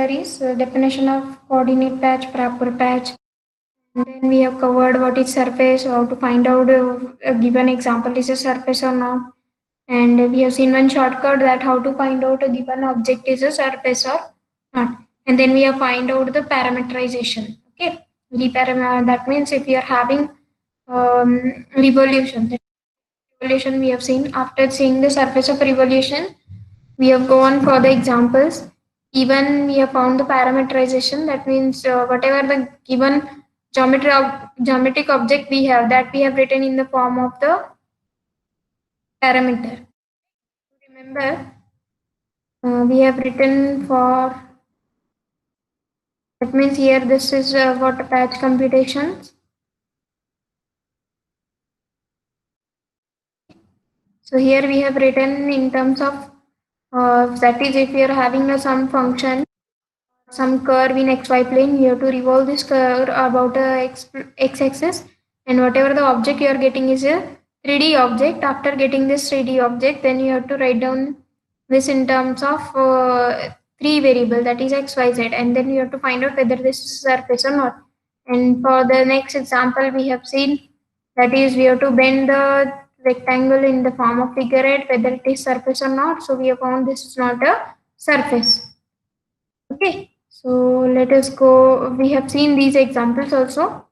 is definition of coordinate patch, proper patch. And then we have covered what is surface, how to find out a given example is a surface or not. And we have seen one shortcut that how to find out a given object is a surface or not. And then we have find out the parameterization. Okay, that means if you are having revolution, revolution we have seen after seeing the surface of revolution, we have gone for the examples. Even we have found the parameterization. That means whatever the given geometric object we have, that we have written in the form of the parameter. Remember, we have written for, that means here this is what patch computations. So here we have written in terms of that is if you are having a some function, some curve in xy plane, you have to revolve this curve about a x-axis, and whatever the object you are getting is a 3D object. After getting this 3D object, then you have to write down this in terms of three variable, that is x, y, z, and then you have to find out whether this is surface or not. And for the next example, we have seen that is we have to bend the rectangle in the form of figure eight, whether it is surface or not. So we have found this is not a surface. Okay, so let us go. We have seen these examples also.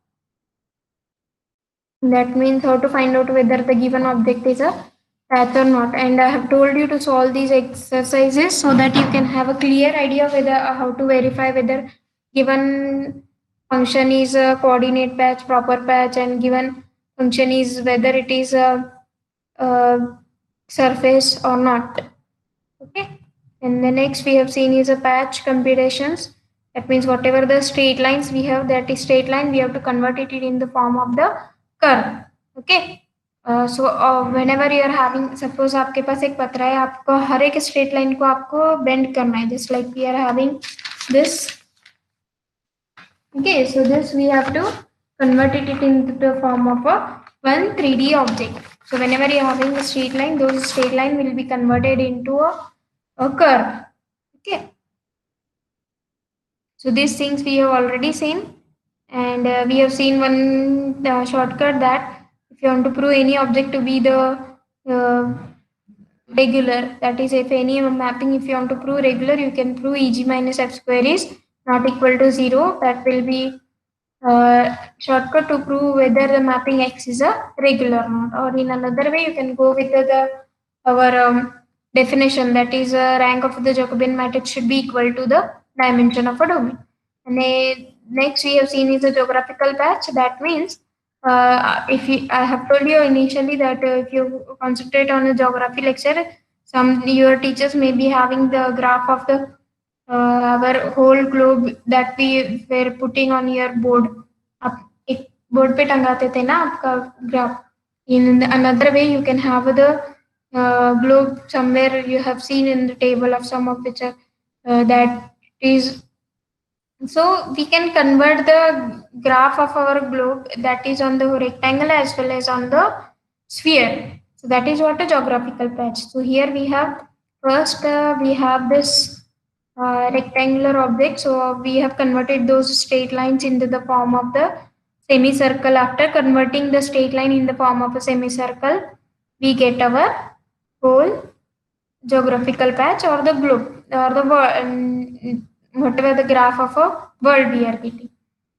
That means how to find out whether the given object is a path or not. And I have told you to solve these exercises so that you can have a clear idea whether how to verify whether given function is a coordinate patch, proper patch, and given function is whether it is a surface or not. Okay. And the next we have seen is a patch computations. That means whatever the straight lines we have, that is straight line, we have to convert it in the form of the curve. Okay. So whenever you are having, suppose आपके पास एक पत्र है, आपको हर एक straight line को आपको bend करना है, just like we are having this. Okay, so this we have to convert it into the form of a one 3D object. So whenever you are having a straight line, those straight line will be converted into a curve. Okay. So these things we have already seen, and we have seen one shortcut that if you want to prove any object to be the uh, regular, that is if any mapping, if you want to prove regular, you can prove eg minus f square is not equal to 0. That will be shortcut to prove whether the mapping x is a regular or not. Or in another way, you can go with the our definition, that is rank of the Jacobian matrix should be equal to the dimension of a domain. And next we have seen is a geographical patch. That means if you, I have told you initially that if you concentrate on a geography lecture, some your teachers may be having the graph of the our whole globe that we were putting on your board. आप एक board पे टंगाते थे ना आपका graph. In another way, you can have the globe somewhere you have seen in the table of some of which that is, so we can convert the graph of our globe that is on the rectangle as well as on the sphere. So that is what a geographical patch. So here we have first we have this rectangular object. So we have converted those straight lines into the form of the semicircle. After converting the straight line in the form of a semicircle, we get our whole geographical patch or the globe or the whatever the graph of a world we are getting.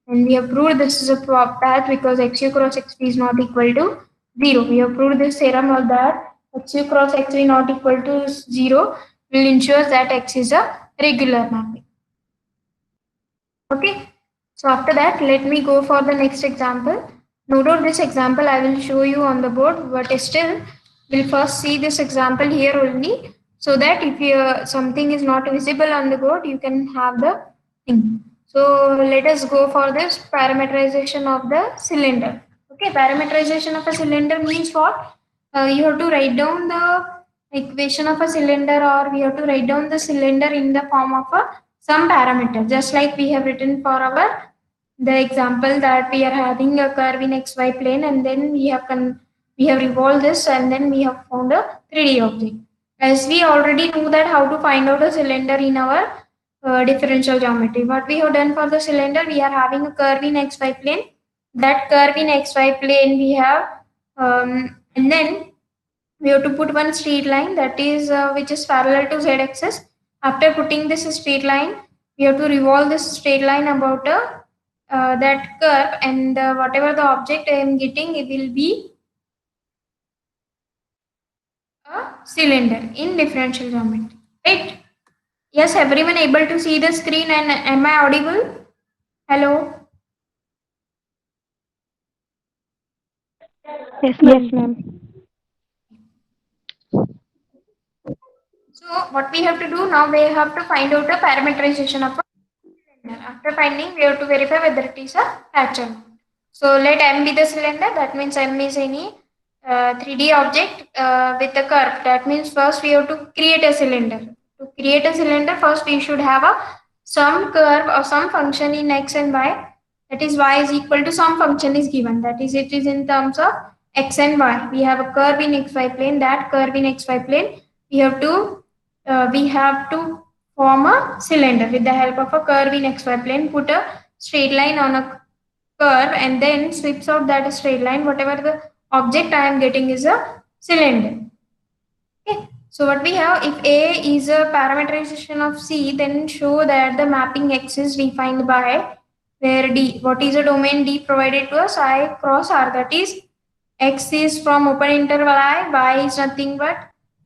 And we have proved this is a path because xu cross xv is not equal to 0. We have proved this theorem of that xu cross xv not equal to 0 will ensure that x is a regular mapping. Okay. So after that, let me go for the next example. Note out this example I will show you on the board, but still we'll first see this example here only, so that if you, something is not visible on the board, you can have the thing. So let us go for this parameterization of the cylinder. Okay, parameterization of a cylinder means what? You have to write down the equation of a cylinder, or we have to write down the cylinder in the form of a some parameter, just like we have written for our the example that we are having a curve in xy plane, and then we have revolved this, and then we have found a 3D object. As we already know that how to find out a cylinder in our differential geometry. What we have done for the cylinder, we are having a curve in xy plane. That curve in xy plane we have, and then we have to put one straight line that is which is parallel to z-axis. After putting this straight line, we have to revolve this straight line about that curve, and whatever the object I am getting, it will be a cylinder in differential geometry. Right? Yes, everyone able to see the screen, and am I audible? Hello. Yes, Yes, ma'am. ma'am. So what we have to do now, we have to find out the parameterization of a cylinder. After finding, we have to verify whether it is a patch or not. So let M be the cylinder. That means M is any 3D object with a curve. That means first we have to create a cylinder. To create a cylinder, first we should have a some curve or some function in x and y. That is y is equal to some function is given. That is, it is in terms of x and y. We have a curve in xy plane. That curve in xy plane we have to form a cylinder with the help of a curve in xy plane. Put a straight line on a curve and then sweeps out that straight line. Whatever the object I am getting is a cylinder. Okay. So what we have, if A is a parameterization of C, then show that the mapping X is defined by where D. What is a domain D provided to us? I cross R. That is, X is from open interval I, Y is nothing but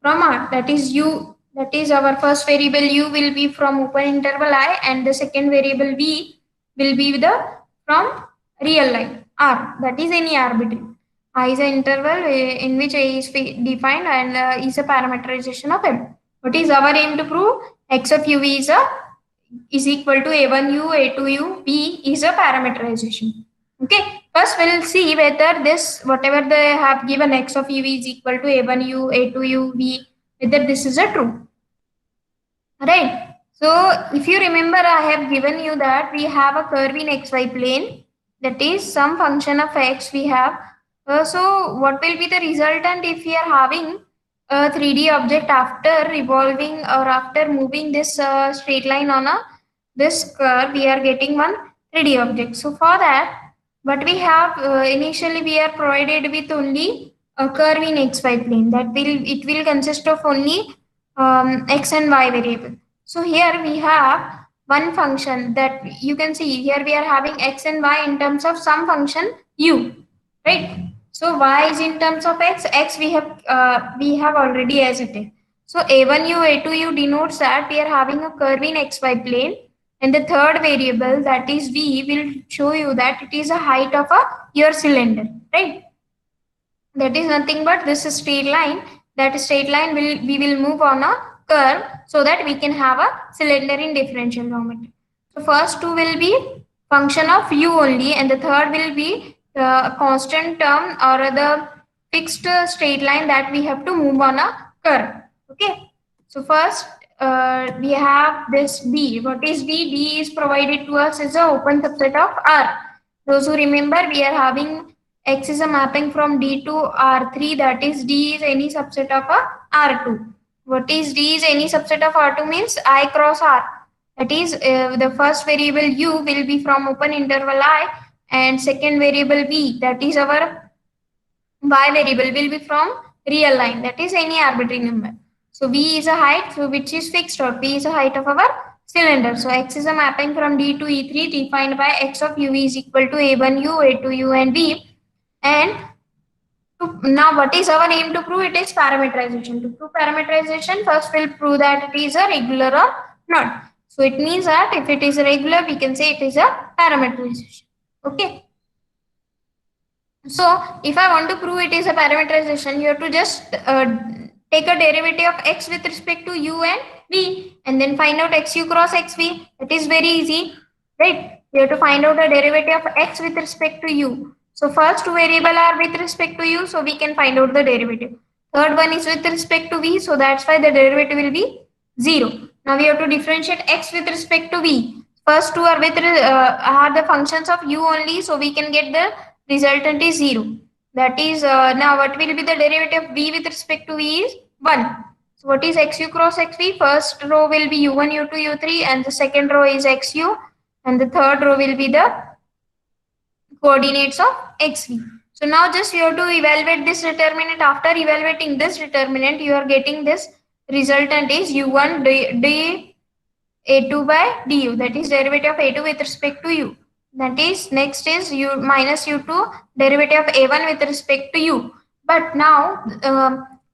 from R. That is U. That is our first variable U will be from open interval I, and the second variable V will be the from real line R. That is any arbitrary. I is an interval in which A is defined, and is a parameterization of M. What is our aim to prove? X of U is equal to A1U, A2U, B is a parameterization. Okay, first we'll see whether this, whatever they have given, X of U is equal to A1U, A2U, B, whether this is a true. Right. So if you remember, I have given you that we have a curve in xy plane, that is some function of x we have. So what will be the resultant if we are having a 3D object after revolving or after moving this straight line on a this curve, we are getting one 3D object. So for that, what we have, initially we are provided with only a curve in xy plane, that will consist of only x and y variable. So here we have one function that you can see here we are having x and y in terms of some function u, right? So y is in terms of x we have already as it is. So a1u a2u denotes that we are having a curve in xy plane, and the third variable, that is v, will show you that it is a height of a your cylinder, right? That is nothing but this straight line. That straight line we will move on a curve so that we can have a cylinder in differential geometry. So first two will be function of u only, and the third will be the constant term or the fixed straight line that we have to move on a curve. Okay. So first we have this D. What is D? D is provided to us as an open subset of R. Those who remember, we are having X is a mapping from D to R3, that is D is any subset of a R2. What is D is any subset of R2 means I cross R. That is the first variable U will be from open interval I, and second variable V, that is our Y variable, will be from real line, that is any arbitrary number. So V is a height, so which is fixed, or P is a height of our cylinder. So X is a mapping from D to E3 defined by X of U is equal to A1U, A2U and V. And now what is our aim to prove? It is parameterization. To prove parameterization, first we'll prove that it is a regular or not. So it means that if it is a regular, we can say it is a parameterization. Okay. So if I want to prove it is a parameterization, you have to just take a derivative of x with respect to u and v, and then find out xu cross xv. It is very easy, right? You have to find out the derivative of x with respect to u. So first two variable are with respect to u, so we can find out the derivative. Third one is with respect to v, so that's why the derivative will be 0. Now we have to differentiate x with respect to v. First two are are the functions of u only, so we can get the resultant is 0. That is, now what will be the derivative of v with respect to v is 1. So what is XU cross XV? First row will be U1, U2, U3, and the second row is XU, and the third row will be the coordinates of XV. So now just you have to evaluate this determinant. After evaluating this determinant, you are getting this resultant is U1 d A2 by du, that is derivative of A2 with respect to u. That is next is u minus U2 derivative of A1 with respect to u. But now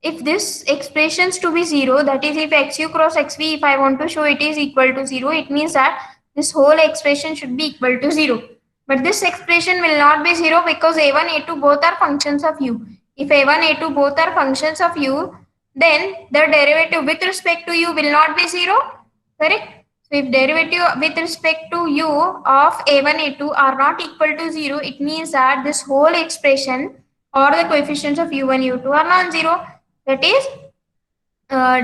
if this expressions to be 0, that is if XU cross XV, if I want to show it is equal to 0, it means that this whole expression should be equal to 0. But this expression will not be 0 because A1, A2 both are functions of u. If A1, A2 both are functions of u, then the derivative with respect to u will not be 0, correct? So if derivative with respect to u of a1, a2 are not equal to 0, it means that this whole expression or the coefficients of u1, u2 are non-zero. That is uh,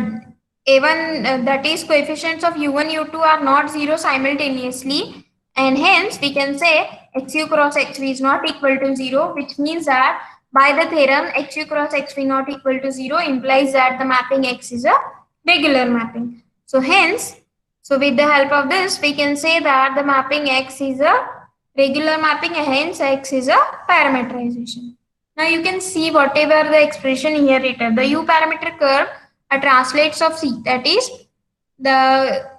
a1 that is coefficients of u1, u2 are not zero simultaneously, and hence we can say xu cross xv is not equal to 0, which means that by the theorem xu cross xv not equal to 0 implies that the mapping x is a regular mapping. So hence, so with the help of this, we can say that the mapping X is a regular mapping, hence X is a parameterization. Now you can see whatever the expression here written, the U parameter curve translates of C. That is,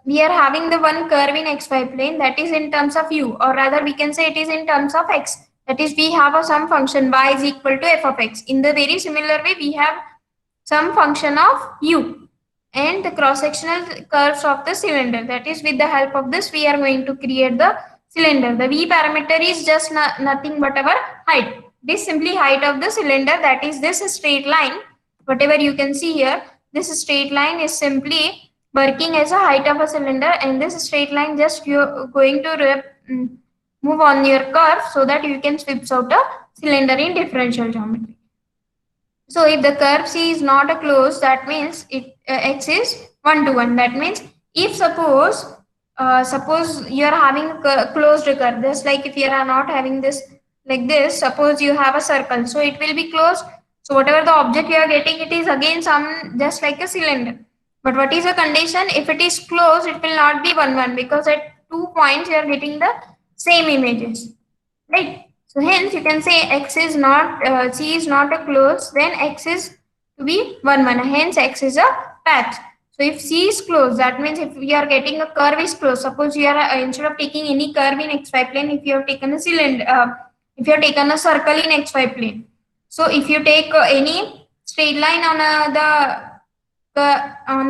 we are having the one curve in xy plane that is in terms of U, or rather we can say it is in terms of X. That is, we have a some function y is equal to f of x. In the very similar way, we have some function of U and the cross-sectional curves of the cylinder. That is, with the help of this, we are going to create the cylinder. The V parameter is just nothing but our height. This simply height of the cylinder, that is this straight line. Whatever you can see here, this straight line is simply working as a height of a cylinder, and this straight line just you're going to move on your curve so that you can sweep out a cylinder in differential geometry. So if the curve C is not a closed, that means it x is 1 to 1. That means if suppose you are having a closed curve, just like if you are not having this like this, suppose you have a circle, so it will be closed. So whatever the object you are getting, it is again some just like a cylinder. But what is the condition? If it is closed, it will not be 1 1 because at 2 points you are getting the same images, right? So hence you can say x is not C is not a closed, then x is to be 1 1. Hence x is a patch. So if C is closed, that means if we are getting a curve is closed. Suppose you are instead of taking any curve in xy plane, if you have taken a cylinder, if you have taken a circle in xy plane. So if you take any straight line on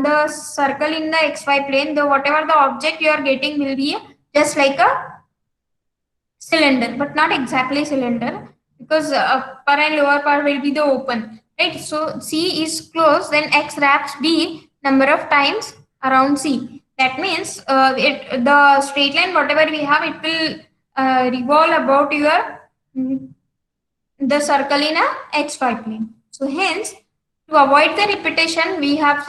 the circle in the xy plane, the whatever the object you are getting will be just like a cylinder, but not exactly cylinder because upper and lower part will be the open, right? So C is closed, then X wraps B number of times around C. That means the straight line whatever we have, it will revolve about your the circle in a xy plane. So hence, to avoid the repetition, we have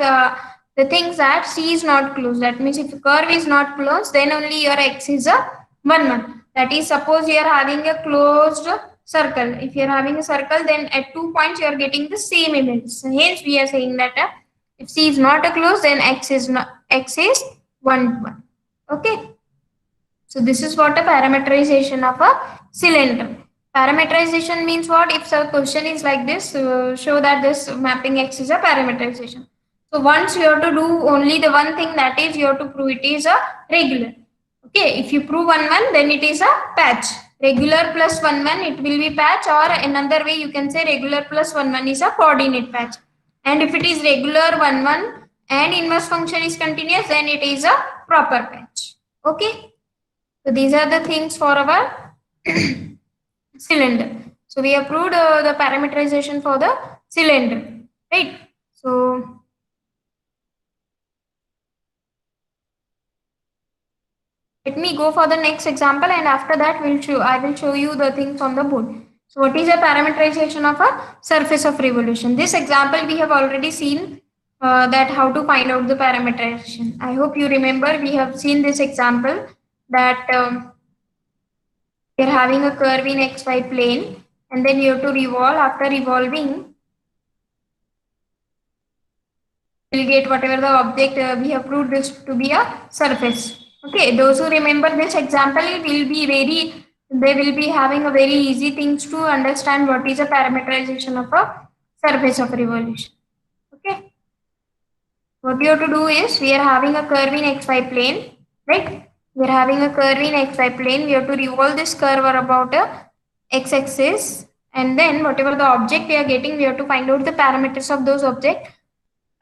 the things that C is not closed. That means if the curve is not closed, then only your x is a 1 1. That is, suppose you are having a closed circle. If you are having a circle, then at 2 points you are getting the same image. So hence, we are saying that if C is not a closed, then x is 1 1. Okay. So this is what a parameterization of a cylinder. Parameterization means what? If the question is like this, show that this mapping X is a parameterization. So once you have to do only the one thing, that is you have to prove it is a regular. Okay, if you prove 1 1, then it is a patch. Regular plus 1 1, it will be patch, or another way you can say regular plus 1 1 is a coordinate patch. And if it is regular 1 1 and inverse function is continuous, then it is a proper patch. Okay. So these are the things for our cylinder. So we have proved the parameterization for the cylinder, right? So let me go for the next example, and after that I will show you the things on the board. So what is a parameterization of a surface of revolution? This example we have already seen that how to find out the parameterization. I hope you remember we have seen this example that we are having a curve in xy plane, and then you have to revolve. After revolving, will get whatever the object we have proved this to be a surface. Okay, those who remember this example, it will be very, they will be having a very easy things to understand what is a parameterization of a surface of revolution. Okay, what you have to do is, we are having a curve in xy plane, right? We are having a curve in xy plane. We have to revolve this curve about a x-axis, and then whatever the object we are getting, we have to find out the parameters of those objects.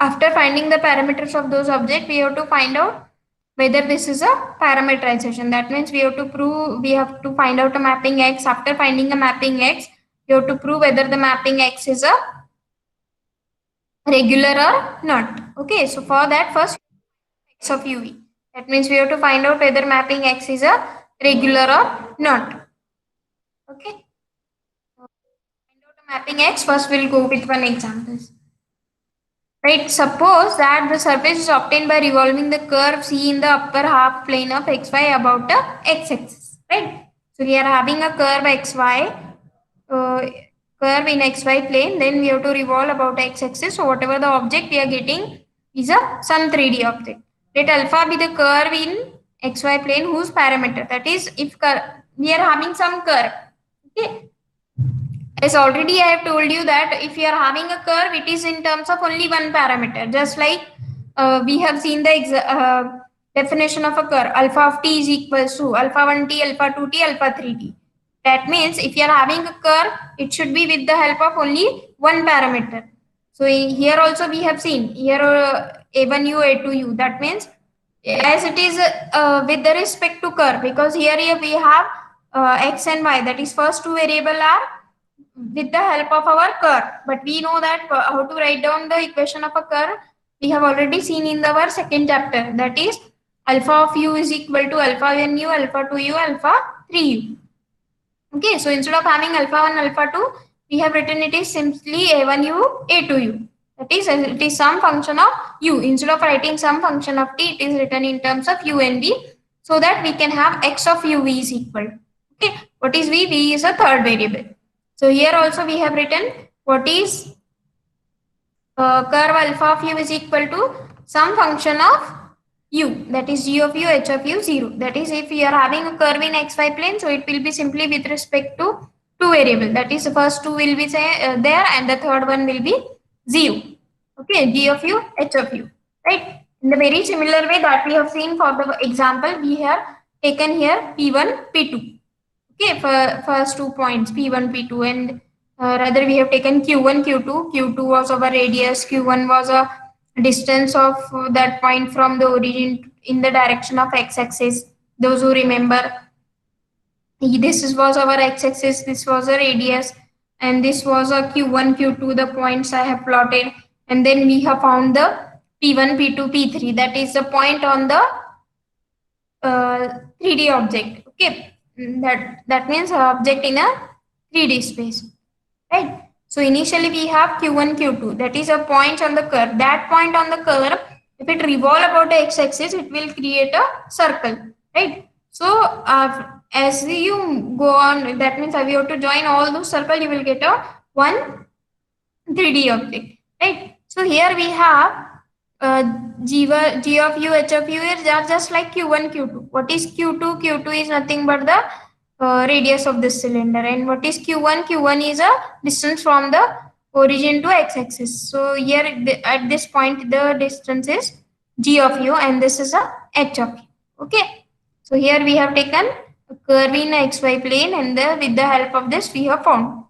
After finding the parameters of those objects, we have to find out whether this is a parameterization. That means we have to prove, we have to find out a mapping x. After finding a mapping x, you have to prove whether the mapping x is a regular or not. Okay, so for that, first x of uv. That means we have to find out whether mapping x is a regular or not. Okay, find out a mapping x. First, we'll go with one example. Right, suppose that the surface is obtained by revolving the curve C in the upper half plane of xy about the x-axis. Right, so we are having a curve xy, curve in xy plane, then we have to revolve about x-axis. So whatever the object we are getting is a some 3D object. Let alpha be the curve in xy plane whose parameter, that is, if we are having some curve. Okay, as already I have told you that if you are having a curve, it is in terms of only one parameter. Just like we have seen the definition of a curve. Alpha of t is equals to alpha 1t, alpha 2t, alpha 3t. That means if you are having a curve, it should be with the help of only one parameter. So here also we have seen here a1u, a2u. That means as it is with the respect to curve, because here we have x and y, that is first two variable are with the help of our curve. But we know that how to write down the equation of a curve, we have already seen in our second chapter, that is alpha of u is equal to alpha 1u, alpha 2u, alpha 3u. Okay, so instead of having alpha 1, alpha 2, we have written it is simply a1u, a2u. That is, it is some function of u. Instead of writing some function of t, it is written in terms of u and v, so that we can have x of u v is equal. Okay, what is v? V is a third variable. So here also we have written what is curve alpha of u is equal to some function of u, that is g of u, h of u 0. That is, if we are having a curve in xy plane, so it will be simply with respect to two variable. That is, the first two will be there and the third one will be 0. Okay, g of u, h of u. Right. In the very similar way that we have seen for the example, we have taken here p1, p2. Okay, for first 2 points p1, p2, and rather we have taken q1, q2. Q2 was our radius, q1 was a distance of that point from the origin in the direction of x-axis. Those who remember, this was our x-axis, this was a radius, and this was a q1, q2, the points I have plotted. And then we have found the p1, p2, p3, that is the point on the 3D object. Okay, that means object in a 3D space, right? So initially we have q1, q2, that is a point on the curve. That point on the curve, if it revolve about the x-axis, it will create a circle, right? So as you go on, that means if you have to join all those circle, you will get a one 3D object, right? So here we have G of u, h of u are just like q1, q2. What is q2? Q2 is nothing but the radius of this cylinder. And what is q1? Q1 is a distance from the origin to x-axis. So here at this point, the distance is g of u and this is a h of u. Okay. So here we have taken a curve in xy plane, and with the help of this we have found.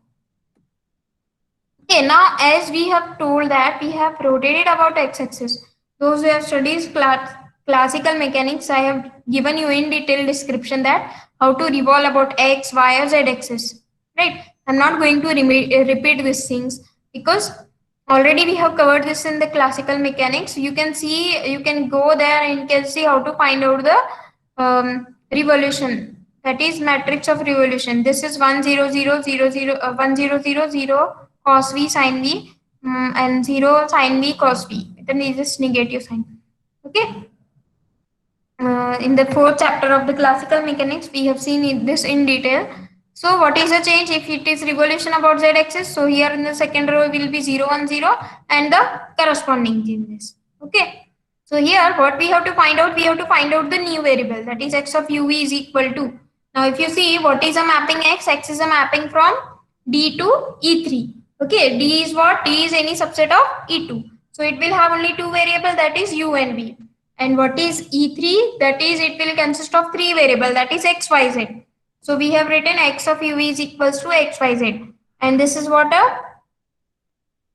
Okay, now as we have told that we have rotated about x-axis. Those who have studied classical mechanics, I have given you in detail description that how to revolve about x, y, or z axis. Right? I'm not going to repeat these things because already we have covered this in the classical mechanics. You can see, you can go there and you can see how to find out the revolution. That is matrix of revolution. This is 1 0 0 0 0 1 0 0 0 cos v sin v and 0 sin v cos v. Then is this negative sign. Okay. In the fourth chapter of the classical mechanics, we have seen this in detail. So what is the change if it is revolution about z axis? So here in the second row will be 0 1 0 and the corresponding changes. Okay. So here what we have to find out, we have to find out the new variable, that is x of uv is equal to. Now if you see what is a mapping x, x is a mapping from D to E3. Okay, D is what? D is any subset of E2. So it will have only two variable, that is u and v. And what is E3? That is it will consist of three variable, that is x, y, z. So we have written x of uv is equals to x, y, z. And this is what a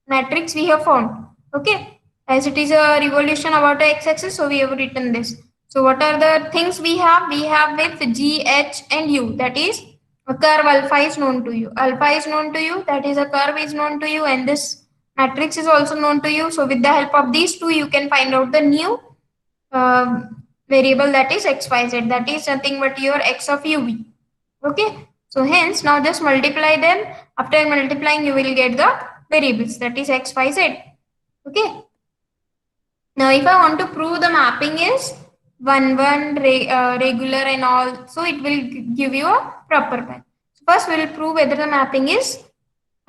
matrix we have found. Okay, as it is a revolution about the x-axis, so we have written this. So what are the things we have? We have with g, h and u, that is a curve alpha is known to you. Alpha is known to you, that is a curve is known to you, and this matrix is also known to you. So with the help of these two, you can find out the new uh, variable, that is x, y, z, that is nothing but your x of uv. Okay, so hence now just multiply them. After multiplying, you will get the variables, that is x, y, z. Okay. Now, if I want to prove the mapping is regular and all, so it will give you a proper map. So first, we will prove whether the mapping is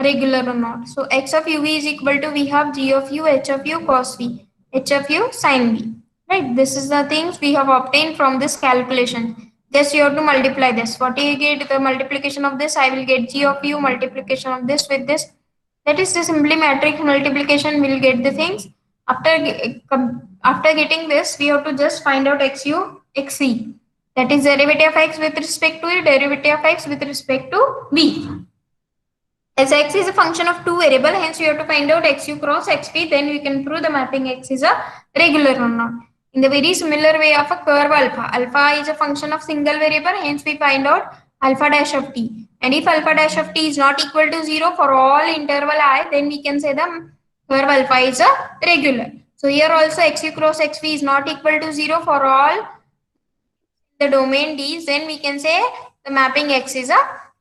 regular or not. So x of uv is equal to, we have g of u, h of u, cos v, h of u, sin v. Right. This is the things we have obtained from this calculation. Just you have to multiply this. What do you get? The multiplication of this, I will get g of u, multiplication of this with this. That is the simply matrix multiplication. Will get the things. After getting this, we have to just find out xu, xv. That is derivative of x with respect to a derivative of x with respect to v. As x is a function of two variable, hence you have to find out xu cross xv, then we can prove the mapping x is a regular or not. In the very similar way of a curve alpha, alpha is a function of single variable, hence we find out alpha dash of t. And if alpha dash of t is not equal to 0 for all interval I, then we can say the curve alpha is a regular. So here also xu cross xv is not equal to 0 for all the domain D, then we can say the mapping X is a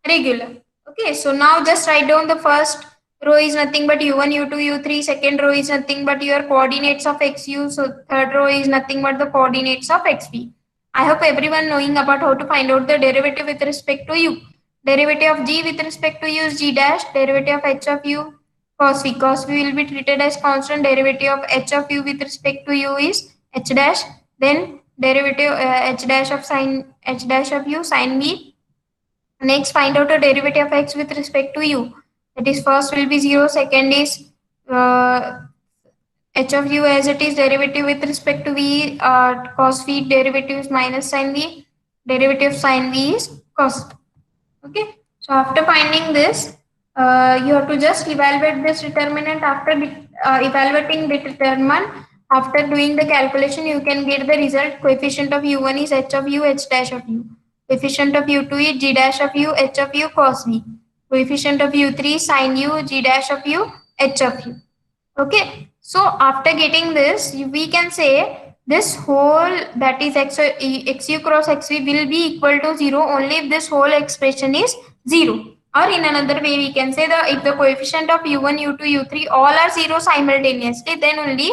regular. Okay, so now just write down the first row is nothing but u1, u2, u3. Second row is nothing but your coordinates of xu. So third row is nothing but the coordinates of xv. I hope everyone knowing about how to find out the derivative with respect to u. Derivative of g with respect to u is g dash. Derivative of h of u cos v. Cos v will be treated as constant. Derivative of h of u with respect to u is h dash. Then derivative h dash of sin h dash of u sin v. Next, find out a derivative of x with respect to u. That is, first will be 0. Second is h of u as it is derivative with respect to v, cos v, derivative is minus sin v, derivative of sin v is cos. Okay, so after finding this, you have to just evaluate this determinant. After evaluating the determinant, after doing the calculation, you can get the result. Coefficient of u1 is h of u, h dash of u. Coefficient of u2 is g dash of u, h of u, cos v. Coefficient of u3 sin u, g dash of u, h of u. Okay, so after getting this, we can say this whole, that is xu cross xv will be equal to 0 only if this whole expression is 0. Or in another way, we can say that if the coefficient of u1, u2, u3 all are 0 simultaneously, then only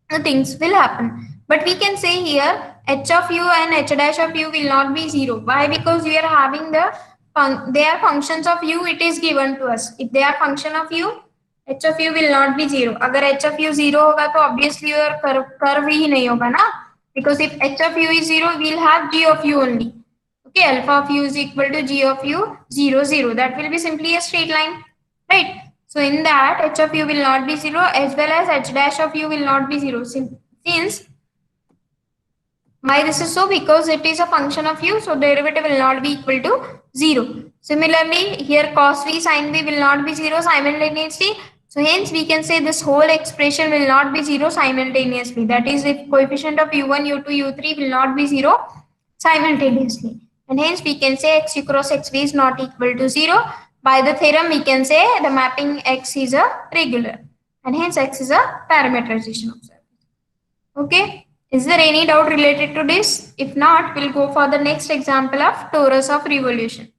the things will happen. But we can say here h of u and h dash of u will not be 0. Why? Because we are having they are functions of u, it is given to us. If they are function of u, h of u will not be 0. अगर h of u 0 होगा तो obviously your curve ही नहीं होगा ना. Because if h of u is 0, we'll have g of u only. Okay, alpha of u is equal to g of u 0, 0. That will be simply a straight line, right? So in that, h of u will not be 0 as well as h dash of u will not be 0. Since why this is so? Because it is a function of u, so derivative will not be equal to 0. Similarly, here cos v sin v will not be 0 simultaneously. So hence we can say this whole expression will not be 0 simultaneously. That is, if coefficient of u1, u2, u3 will not be 0 simultaneously. And hence we can say x cross xv is not equal to 0. By the theorem, we can say the mapping x is a regular. And hence x is a parameterization of surface. Okay. Is there any doubt related to this? If not, we'll go for the next example of torus of revolution.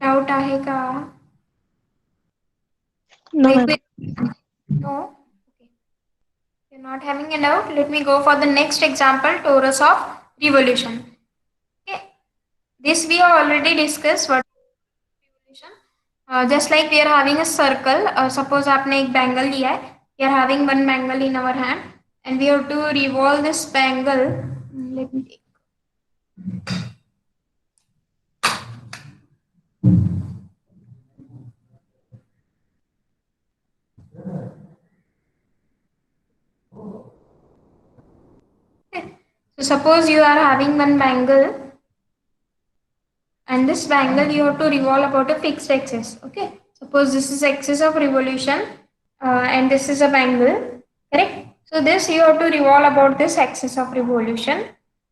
Doubt आहे का? No, Wait, ma'am. wait. No. Okay. You're not having a doubt. Let me go for the next example, torus of revolution. Okay. This we have already discussed. What revolution? Just like we are having a circle. Suppose आपने एक bangle लिया है. We are having one bangle in our hand, and we have to revolve this bangle. Let me take. Okay. So suppose you are having one bangle, and this bangle you have to revolve about a fixed axis. Okay, suppose this is axis of revolution, and this is a bangle, correct? So this you have to revolve about this axis of revolution,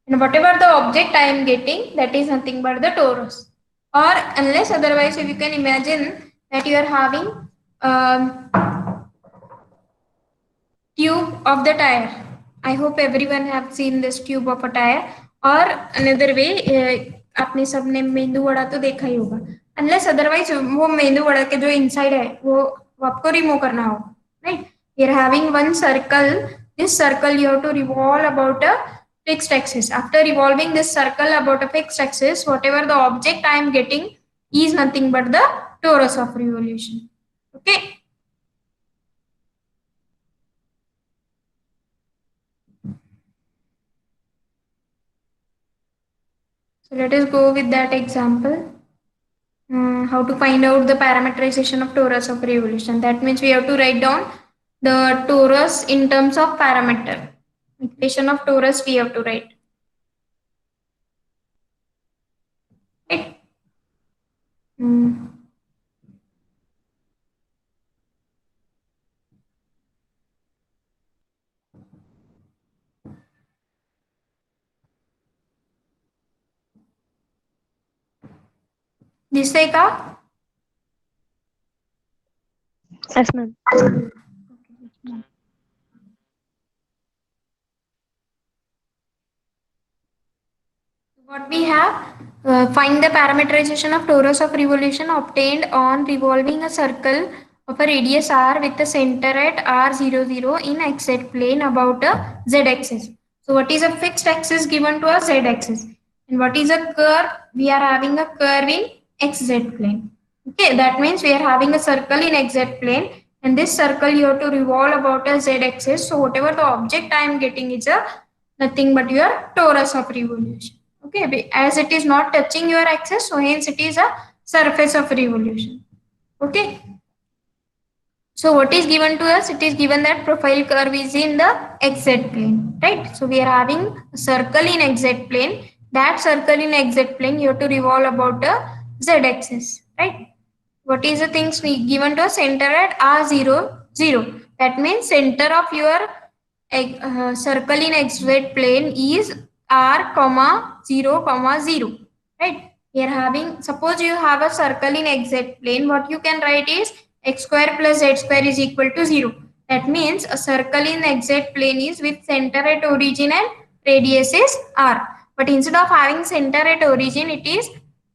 and whatever the object I am getting, that is nothing but the torus. Or unless otherwise, if you can imagine that you are having tube of the tire. I hope everyone have seen this tube of a tire. और another way, आपने सबने मेंदू वड़ा तो देखा ही होगा. Unless otherwise, वो मेंदू वड़ा के जो inside है वो आपको रिमूव करना होगा, right? We are having one circle. This circle you have to revolve about a fixed axis. After revolving this circle about a fixed axis, whatever the object I am getting is nothing but the torus of revolution. Okay. So let us go with that example. How to find out the parameterization of torus of revolution. That means we have to write down the torus in terms of parameter. Equation of torus we have to write. Right? दिसतंय का? Yes, ma'am. What we have, find the parameterization of torus of revolution obtained on revolving a circle of a radius r with the center at r00 in xz plane about a z axis. So what is a fixed axis given to a z axis? And what is a curve? We are having a curve in xz plane. Okay, that means we are having a circle in xz plane, and this circle you have to revolve about a z axis. So whatever the object I am getting is a nothing but your torus of revolution. Okay, as it is not touching your axis, so hence it is a surface of revolution. Okay. So what is given to us? It is given that profile curve is in the xz plane, right? So we are having a circle in xz plane. That circle in xz plane you have to revolve about the z axis, right? What is the things we given to us? Center at r0, 0. That means center of your circle in xz plane is r comma 0 comma 0, right? We are having, suppose you have a circle in xz plane, what you can write is x square plus z square is equal to 0. That means a circle in xz plane is with center at origin and radius is r. But instead of having center at origin, it is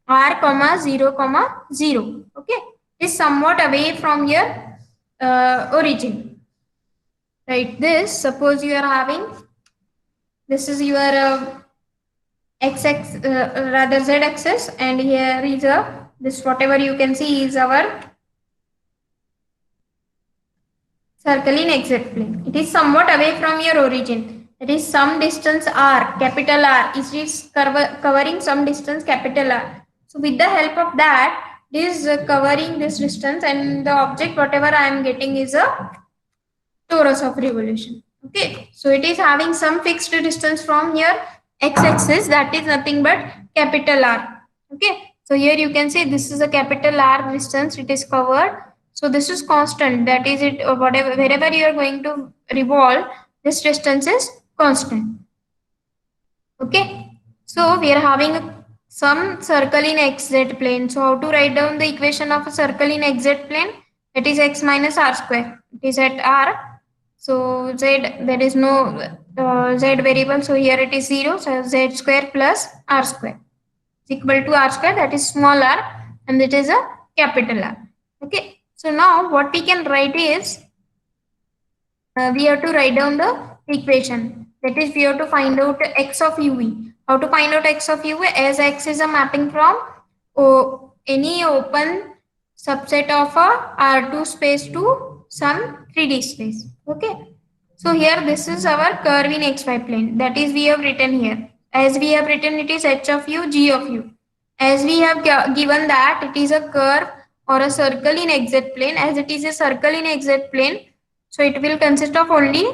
r comma 0 comma 0. Okay, it is somewhat away from your origin. Right, this, suppose you are having, this is your rather z axis, and here is a, this whatever you can see is our circle in xz plane. It is somewhat away from your origin. It is some distance r, capital R. It is covering some distance, capital R. So with the help of that, it is covering this distance, and the object whatever I am getting is a torus of revolution. Okay, so it is having some fixed distance from your x-axis, that is nothing but capital R. Okay, so here you can see this is a capital R distance, it is covered. So this is constant, that is it, whatever, wherever you are going to revolve, this distance is constant. Okay, so we are having some circle in xz plane. So how to write down the equation of a circle in xz plane? That is x minus r square. It is at r. So z, there is no z variable. So here it is 0. So z square plus r square is equal to r square. That is small r, and it is a capital R. Okay. So now what we can write is we have to write down the equation. That is, we have to find out x of uv. How to find out x of uv? As x is a mapping from any open subset of a R2 space to some 3D space. Okay. So here this is our curve in xy plane. That is, we have written here. As we have written, it is h of u, g of u. As we have given that it is a curve or a circle in xz plane. As it is a circle in xz plane, so it will consist of only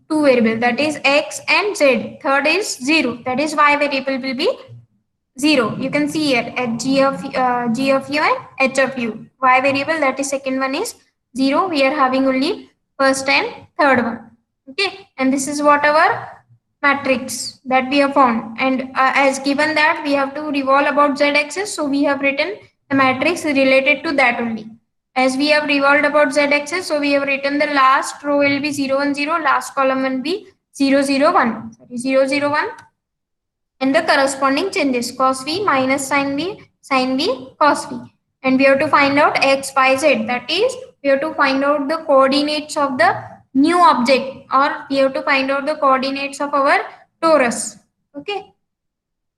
two variables, that is x and z. Third is 0, that is y variable will be 0. You can see here at g of u and h of u. Y variable, that is second one, is 0. We are having only first and third one. Okay, and this is what our matrix that we have found. And as given that we have to revolve about z axis, so we have written a matrix related to that only. As we have revolved about z axis, so we have written the last row will be 0 1 0, last column will be 0 0 1. Sorry, 0 0 1, and the corresponding changes cos v minus sin v cos v. And we have to find out x y z, that is, we have to find out the coordinates of the new object, or we have to find out the coordinates of our torus. Okay,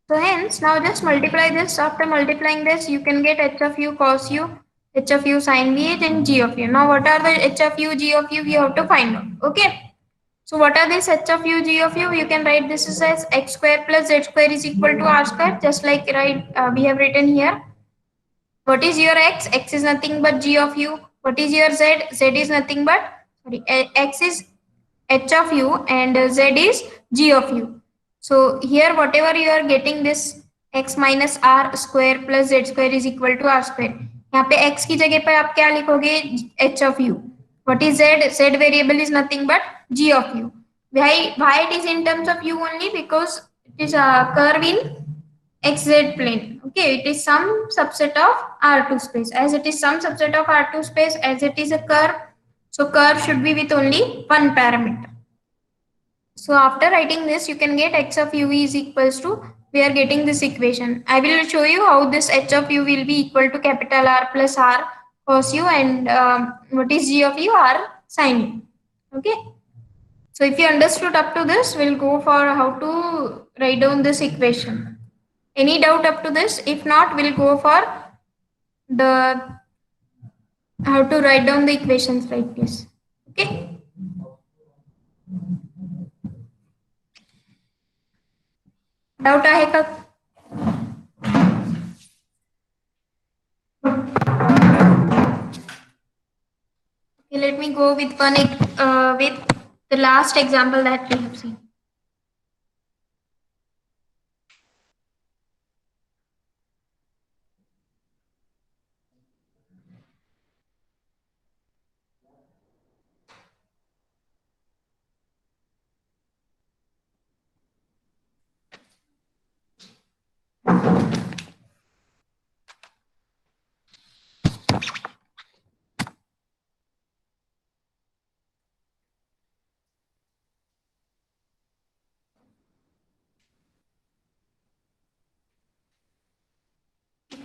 so hence now just multiply this. After multiplying this, you can get h of u cos u, h of u sin v, and g of u. Now what are the h of u, g of u? We have to find out. Okay, so what are these h of u, g of u? You can write this as x square plus z square is equal to r square, just like we have written here. What is your x? X is nothing but g of u. What is your z? Z is nothing but, sorry, x is h of u and z is g of u. So here whatever you are getting, this x minus r square plus z square is equal to r square. यहाँ पे x की जगह पर आप क्या लिखोगे? h of u. What is z? Z variable is nothing but g of u. Why it is in terms of u only? Because it is a curve in xz plane. Okay, it is some subset of R2 space. As it is some subset of R2 space, as it is a curve, so curve should be with only one parameter. So after writing this, you can get x of u is equals to, we are getting this equation. I will show you how this h of u will be equal to capital R plus R cos u, and what is g of u? R sin u. Okay. So if you understood up to this, we'll go for how to write down this equation. Any doubt up to this? If not, we'll go for the how to write down the equations like this. Okay. Doubt आहे का? Okay, let me go with one with the last example that we have seen.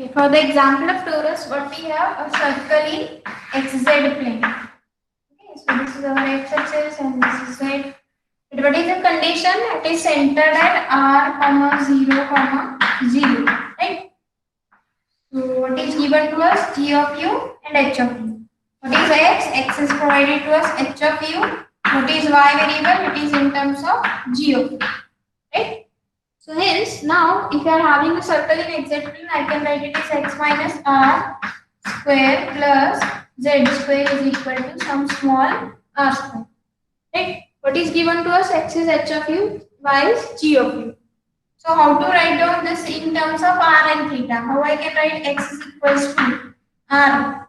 Okay, for the example of torus, what we have? A circle in xz plane. Okay, so this is our x-axis and this is z. But what is the condition? It is centered at r, 0, 0. Right? So what is given to us? G of u and h of u. What is x? X is provided to us, h of u. What is y variable? It is in terms of g of u. Right? So hence now if you are having a circle in xz plane, I can write it as x minus r square plus z square is equal to some small r square. Right? What is given to us? X is h of u, y is g of u. So how to write down this in terms of r and theta? How I can write x is equals to r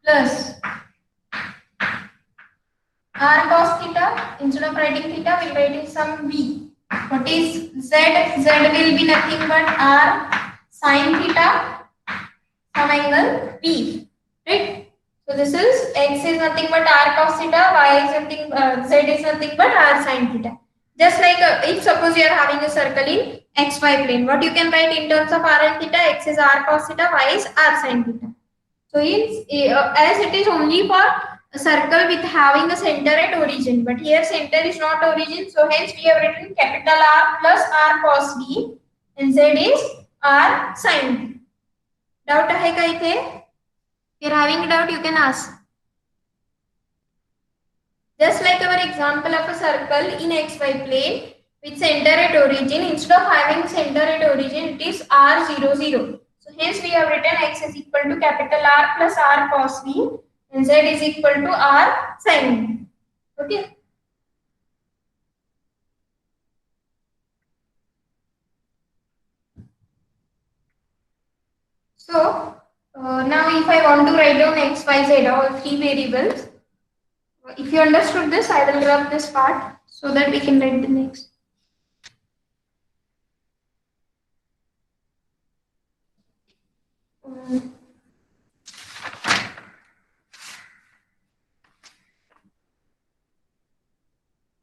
plus r cos theta. Instead of writing theta, we'll write it some v. What is z? Z will be nothing but r sin theta, some angle p. Right? So this is x is nothing but r cos theta, y is nothing, z is nothing but r sin theta. Just like if suppose you are having a circle in xy plane, what you can write in terms of r and theta? X is r cos theta, y is r sin theta. So as it is only for a circle with having a center at origin, but here center is not origin, so hence we have written capital R plus R cos B and Z is R sin B. Doubt आहे का इथे? If you're having a doubt, you can ask. Just like our example of a circle in xy plane with center at origin, instead of having center at origin, it is R0, 0. So hence we have written x is equal to capital R plus R cos B and Z is equal to R sin B. Okay. So now if I want to write down x, y, z, all three variables, if you understood this, I will drop this part so that we can write the next.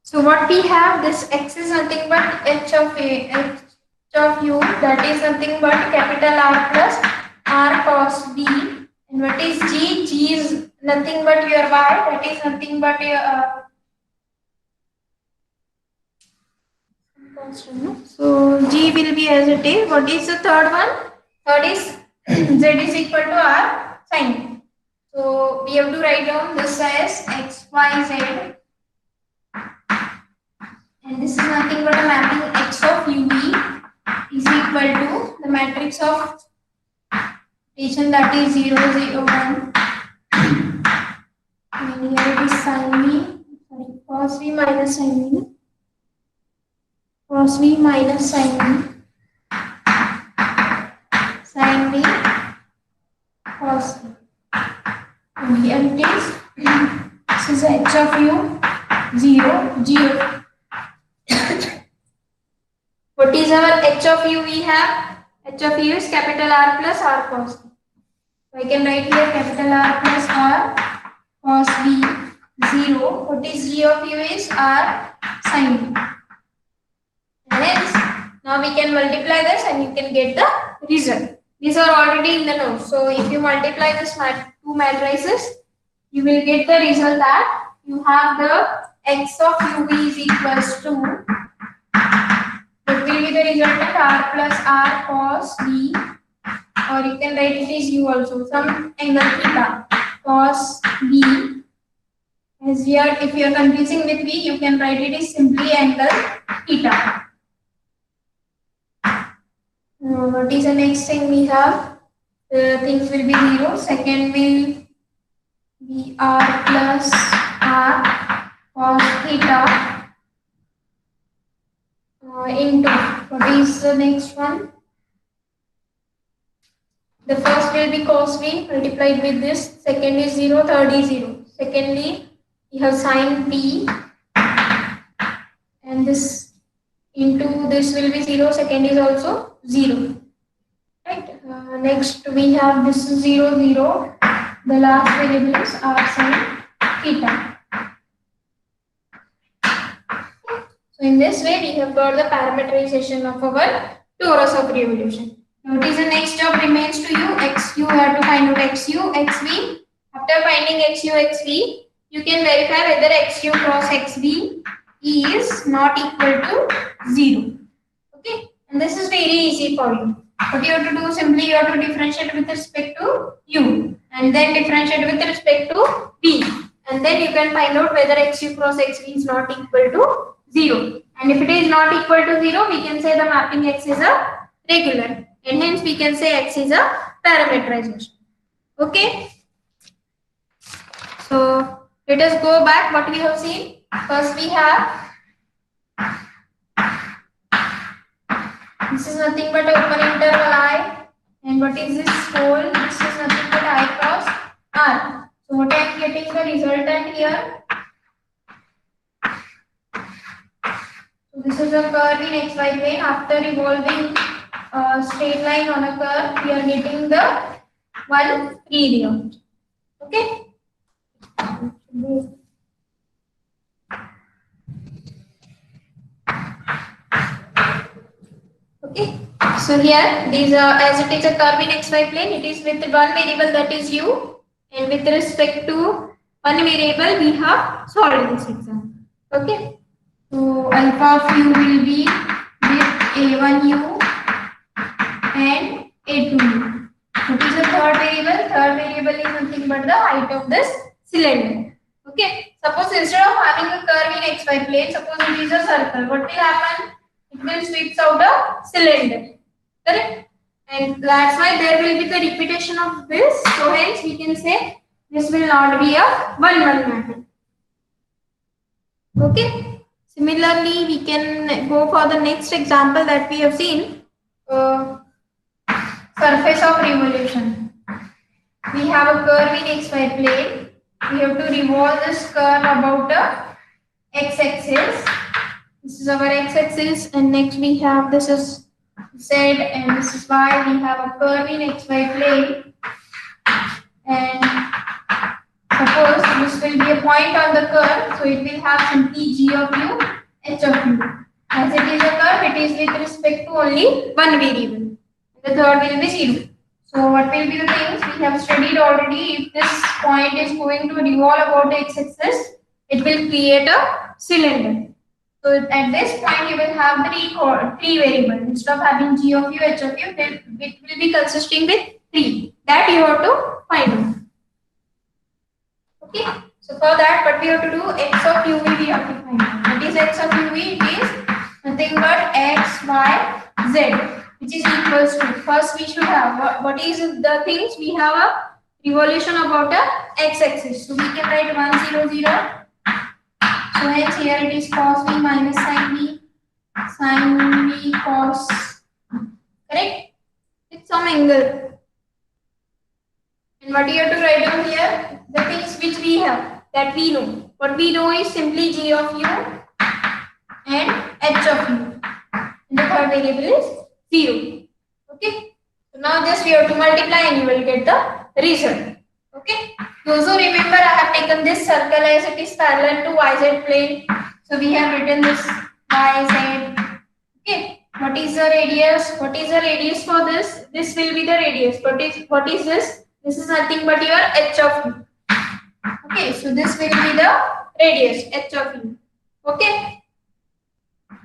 So what we have, this x is nothing but h of a, h of u, that is nothing but capital R plus R cos B. And what is g? G is nothing but your y, that is nothing but your constant. So g will be as it is. What is the third one? Third is z is equal to R sin. So we have to write down this as x, y, z. And this is nothing but a mapping x of uv is equal to the matrix of rotation, that is 0, 0, 1. And here it is sin v, sorry, cos v minus sin v. Cos v minus sin v. Sin v, cos v. And here it is, this is h of u, 0, 0. What is our h of u we have? H of u is capital R plus R cos B. So I can write here capital R plus R cos B 0. What is g of u is R sin B. And hence, now we can multiply this and you can get the result. These are already in the notes. So if you multiply this two matrices, you will get the result that you have the x of u is equals to, it will be the resultant R plus R cos B, or you can write it as u also, some angle theta cos B. As here, if you are confusing with B, you can write it as simply angle theta. What is the next thing we have? Things will be 0. Second will be R plus R cos theta. Into what is the next one? The first will be cos v multiplied with this. Second is 0, third is 0. Secondly, you have sin p, and this into this will be 0. Second is also 0. Right. Next we have this 0, 0. The last variable is r sin theta. So in this way, we have got the parameterization of our torus of revolution. Now what is the next job remains to you? X, you have to find out xu, xv. After finding xu, xv, you can verify whether xu cross xv is not equal to 0. Okay, and this is very easy for you. What you have to do, simply you have to differentiate with respect to u and then differentiate with respect to v. And then you can find out whether xu cross xv is not equal to 0. And if it is not equal to 0, we can say the mapping x is a regular. And hence we can say x is a parameterization. Okay. So let us go back what we have seen. First we have, this is nothing but open interval I. And what is this hole? This is nothing but I cross R. So what I am getting the resultant here. So this is a curve in xy plane. After revolving a straight line on a curve, we are getting the one period. Okay. Okay. So here, these are, as it is a curve in xy plane, it is with one variable, that is u, and with respect to one variable we have solved this example. Okay. So alpha of u will be with a1u and a2u. What is the third variable? Third variable is nothing but the height of this cylinder. Okay. Suppose instead of having a curve in xy plane, suppose it is a circle. What will happen? It will sweeps out a cylinder. Correct? And that's why there will be the repetition of this. So hence we can say this will not be a 1-1 matrix. Okay. Similarly, we can go for the next example that we have seen. Surface of revolution. We have a curve in xy plane. We have to revolve this curve about a x-axis. This is our x-axis, and next we have this is z, and this is y. We have a curve in xy plane, and suppose this will be a point on the curve, so it will have simply g of u, h of u. As it is a curve, it is with respect to only one variable. The third will be 0. So what will be the things we have studied already? If this point is going to revolve about the x-axis, it will create a cylinder. So at this point you will have three variables. Instead of having g of u, h of u, it will be consisting with 3. That you have to find out. Okay. So for that, what we have to do, x of u we have to find out. What is x of u? It is nothing but x, y, z, which is equals to. First we should have what is the things we have a revolution about a x-axis. So we can write 1, 0, 0. So hence here it is cos v minus sin v cos, correct? With some angle. And what you have to write down here? The things which we have, that we know. What we know is simply g of u and h of u. And the third variable is 0. Okay. So now just we have to multiply and you will get the result. Okay. Those who remember, I have taken this circle as it is parallel to yz plane. So we have written this yz. Okay. What is the radius? What is the radius for this? This will be the radius. What is this? This is nothing but your h of u. Okay. So this will be the radius h of u. Okay.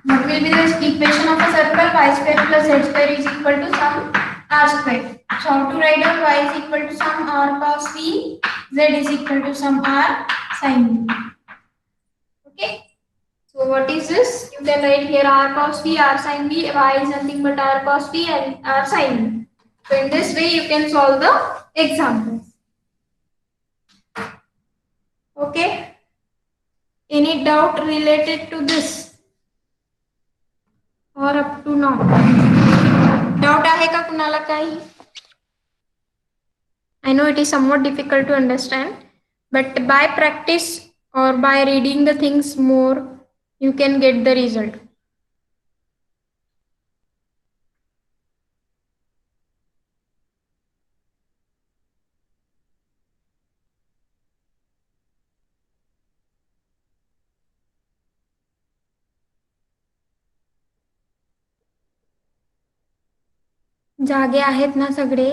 What will be the equation of a circle? Y square plus z square is equal to some r square. So how to write down y is equal to some r cos v, z is equal to some r sin v. Okay. So what is this? You can write here r cos v, r sin v. Y is nothing but r cos v and r sin v. So in this way you can solve the examples. Okay. Any doubt related to this? Or up to now? Doubt आहे का कुणाला काही? I know it is somewhat difficult to understand, but by practice or by reading the things more, you can get the result. जागे आहेत ना सगळे?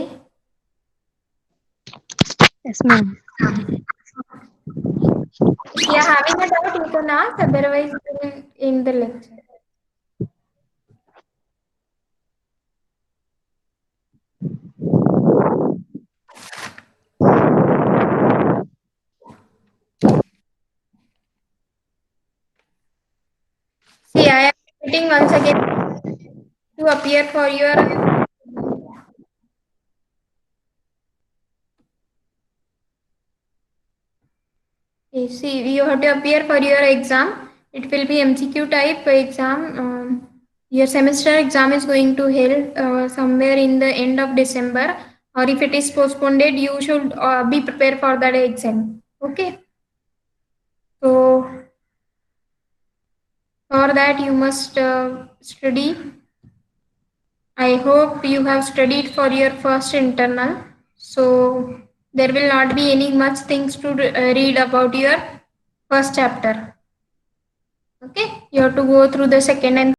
Yes, ma'am. If you are having a doubt, you can ask. Otherwise, we will end the lecture. See, I am repeating once again to appear for your. See, you have to appear for your exam. It will be MCQ type exam. Your semester exam is going to held somewhere in the end of December, or if it is postponed, you should be prepared for that exam. Okay. So for that you must study. I hope you have studied for your first internal. So there will not be any much things to read about your first chapter. Okay, you have to go through the second and